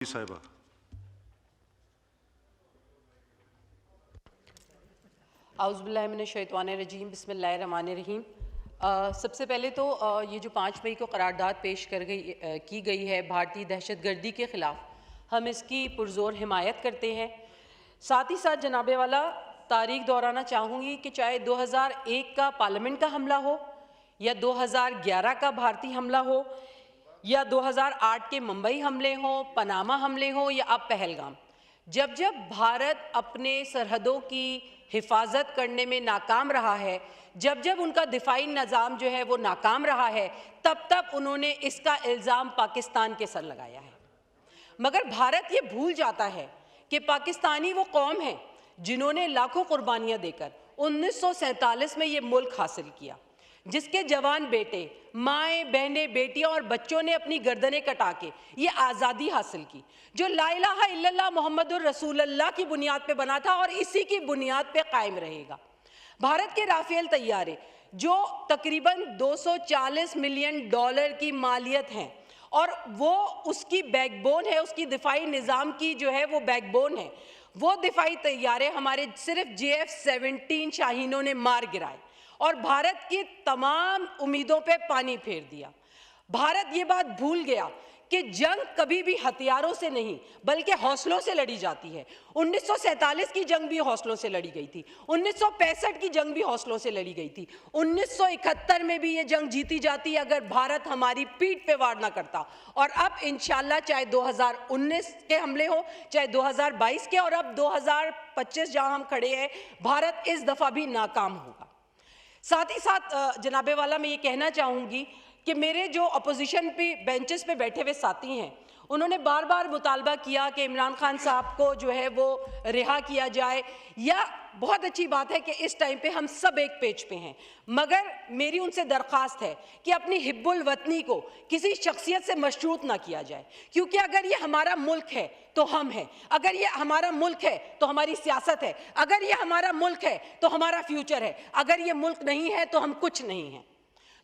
साहिबा। औज़ुबिल्लाहिमिनश्शैतानिर्रजीम बिस्मिल्लाहिर्रहमानिर्रहीम। सबसे पहले तो ये जो 5 मई को करारदाद पेश की गई है भारतीय दहशतगर्दी के ख़िलाफ़, हम इसकी पुरज़ोर हिमायत करते हैं। साथ ही साथ जनाबे वाला तारीख दोहराना चाहूँगी कि चाहे 2001 का पार्लियामेंट का हमला हो या 2011 का भारतीय हमला हो या 2008 के मुंबई हमले हों, पनामा हमले हों या अब पहलगाम, जब जब भारत अपने सरहदों की हिफाजत करने में नाकाम रहा है, जब जब उनका दिफाई निज़ाम जो है वो नाकाम रहा है, तब तब उन्होंने इसका इल्ज़ाम पाकिस्तान के सर लगाया है। मगर भारत ये भूल जाता है कि पाकिस्तानी वो कौम है जिन्होंने लाखों कुर्बानियाँ देकर 1947 में ये मुल्क हासिल किया, जिसके जवान बेटे, माएँ, बहनें, बेटियाँ और बच्चों ने अपनी गर्दनें कटा के ये आज़ादी हासिल की, जो ला इलाहा इल्लल्लाह मुहम्मदुर रसूलुल्लाह की बुनियाद पे बना था और इसी की बुनियाद पे कायम रहेगा। भारत के राफेल तैयारे जो तकरीबन 240 मिलियन डॉलर की मालियत हैं और वो उसकी बैकबोन है, उसकी दिफाई निज़ाम की जो है वो बैकबोन है, वो दिफाई तैयारे हमारे सिर्फ JF-17 शाहीनों ने मार गिराए और भारत की तमाम उम्मीदों पे पानी फेर दिया। भारत ये बात भूल गया कि जंग कभी भी हथियारों से नहीं बल्कि हौसलों से लड़ी जाती है। 1947 की जंग भी हौसलों से लड़ी गई थी, 1965 की जंग भी हौसलों से लड़ी गई थी, 1971 में भी ये जंग जीती जाती अगर भारत हमारी पीठ पे वार ना करता। और अब इंशाल्लाह चाहे 2019 के हमले हो, चाहे 2022 के और अब 2025 जहां हम खड़े हैं, भारत इस दफ़ा भी नाकाम होगा। साथ ही साथ जनाबे वाला मैं ये कहना चाहूँगी कि मेरे जो अपोजिशन पे बेंचेस पे बैठे हुए साथी हैं, उन्होंने बार बार मुतालबा किया कि इमरान खान साहब को जो है वो रिहा किया जाए, या बहुत अच्छी बात है कि इस टाइम पे हम सब एक पेज पे हैं, मगर मेरी उनसे दरख्वास्त है कि अपनी हिब्बुल वतनी को किसी शख्सियत से मशरूत ना किया जाए, क्योंकि अगर ये हमारा मुल्क है तो हम हैं, अगर ये हमारा मुल्क है तो हमारी सियासत है, अगर ये हमारा मुल्क है तो हमारा फ्यूचर है, अगर ये मुल्क नहीं है तो हम कुछ नहीं हैं।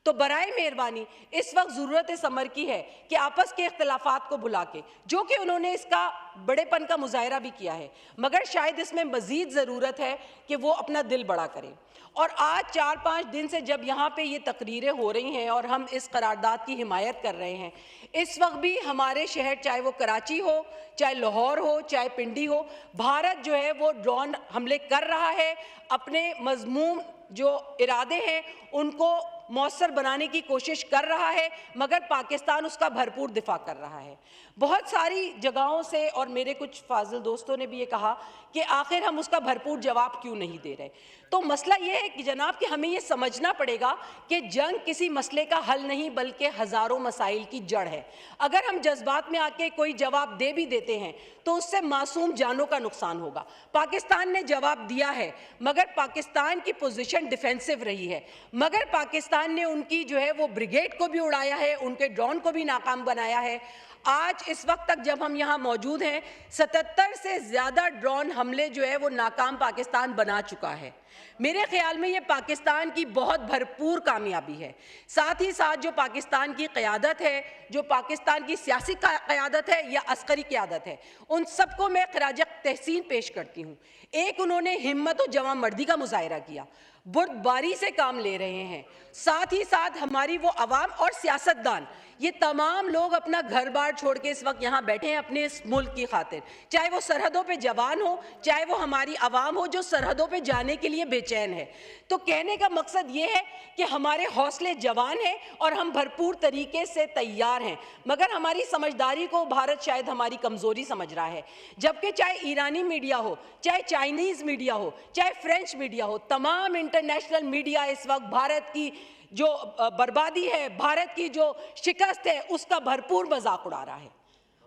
तो बराए मेहरबानी इस वक्त ज़रूरत समर की है कि आपस के इख्तिलाफात को भुला के, जो कि उन्होंने इसका बड़ेपन का मुजाहरा भी किया है, मगर शायद इसमें मज़ीद ज़रूरत है कि वो अपना दिल बड़ा करें। और आज 4-5 दिन से जब यहाँ पे ये तकरीरें हो रही हैं और हम इस करारदाद की हिमायत कर रहे हैं, इस वक्त भी हमारे शहर, चाहे वो कराची हो, चाहे लाहौर हो, चाहे पिंडी हो, भारत जो है वो ड्रोन हमले कर रहा है, अपने मज़मूम जो इरादे हैं उनको मौसर बनाने की कोशिश कर रहा है, मगर पाकिस्तान उसका भरपूर दिफा कर रहा है। बहुत सारी जगहों से और मेरे कुछ फाजिल दोस्तों ने भी ये कहा कि आखिर हम उसका भरपूर जवाब क्यों नहीं दे रहे। तो मसला ये है कि जनाब कि हमें ये समझना पड़ेगा कि जंग किसी मसले का हल नहीं बल्कि हज़ारों मसाइल की जड़ है। अगर हम जज्बात में आके कोई जवाब दे भी देते हैं तो उससे मासूम जानों का नुकसान होगा। पाकिस्तान ने जवाब दिया है, मगर पाकिस्तान की पोजीशन डिफेंसिव रही है, मगर पाकिस्तान ने उनकी जो है वो ब्रिगेड को भी उड़ाया है, उनके ड्रोन को भी नाकाम बनाया है। आज इस वक्त तक जब हम यहाँ मौजूद हैं, 77 से ज़्यादा ड्रोन हमले जो है वो नाकाम पाकिस्तान बना चुका है। मेरे ख्याल में ये पाकिस्तान की बहुत भरपूर कामयाबी है। साथ ही साथ जो पाकिस्तान की क़यादत है, जो पाकिस्तान की सियासी क़यादत है या अस्करी क़यादत है, उन सबको मैं ख़राज तहसीन पेश करती हूँ। एक, उन्होंने हिम्मत और जवां मर्दी का मुजाहिरा किया, बुर्दबारी से काम ले रहे हैं। साथ ही साथ हमारी वो अवाम और सियासतदान, ये तमाम लोग अपना घर बार छोड़ के इस वक्त यहाँ बैठे हैं अपने इस मुल्क की खातिर, चाहे वो सरहदों पे जवान हो, चाहे वो हमारी अवाम हो जो सरहदों पे जाने के लिए बेचैन है। तो कहने का मकसद ये है कि हमारे हौसले जवान हैं और हम भरपूर तरीके से तैयार हैं, मगर हमारी समझदारी को भारत शायद हमारी कमज़ोरी समझ रहा है। जबकि चाहे ईरानी मीडिया हो, चाहे चाइनीज़ मीडिया हो, चाहे फ्रेंच मीडिया हो, तमाम इंटरनेशनल मीडिया इस वक्त भारत की जो बर्बादी है, भारत की जो शिकस्त है, उसका भरपूर मजाक उड़ा रहा है।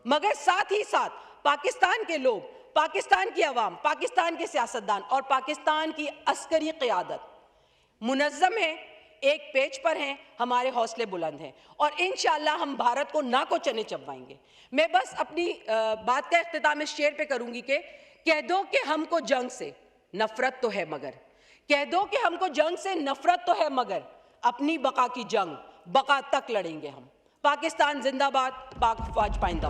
मगर साथ ही साथ पाकिस्तान के लोग, पाकिस्तान की अवाम, पाकिस्तान के सियासतदान और पाकिस्तान की अस्करी क़यादत मुनज़्ज़म है, एक पेज पर हैं, हमारे हौसले बुलंद हैं और इंशाअल्लाह हम भारत को ना को चने चबवाएंगे। मैं बस अपनी बात का इख्तिताम इस शेर पे करूंगी कि कह दो कि हमको जंग से नफरत तो है, मगर कह दो कि हमको जंग से नफरत तो है, मगर अपनी बका की जंग बका तक लड़ेंगे हम। पाकिस्तान जिंदाबाद, पाक फौज पाइंदा।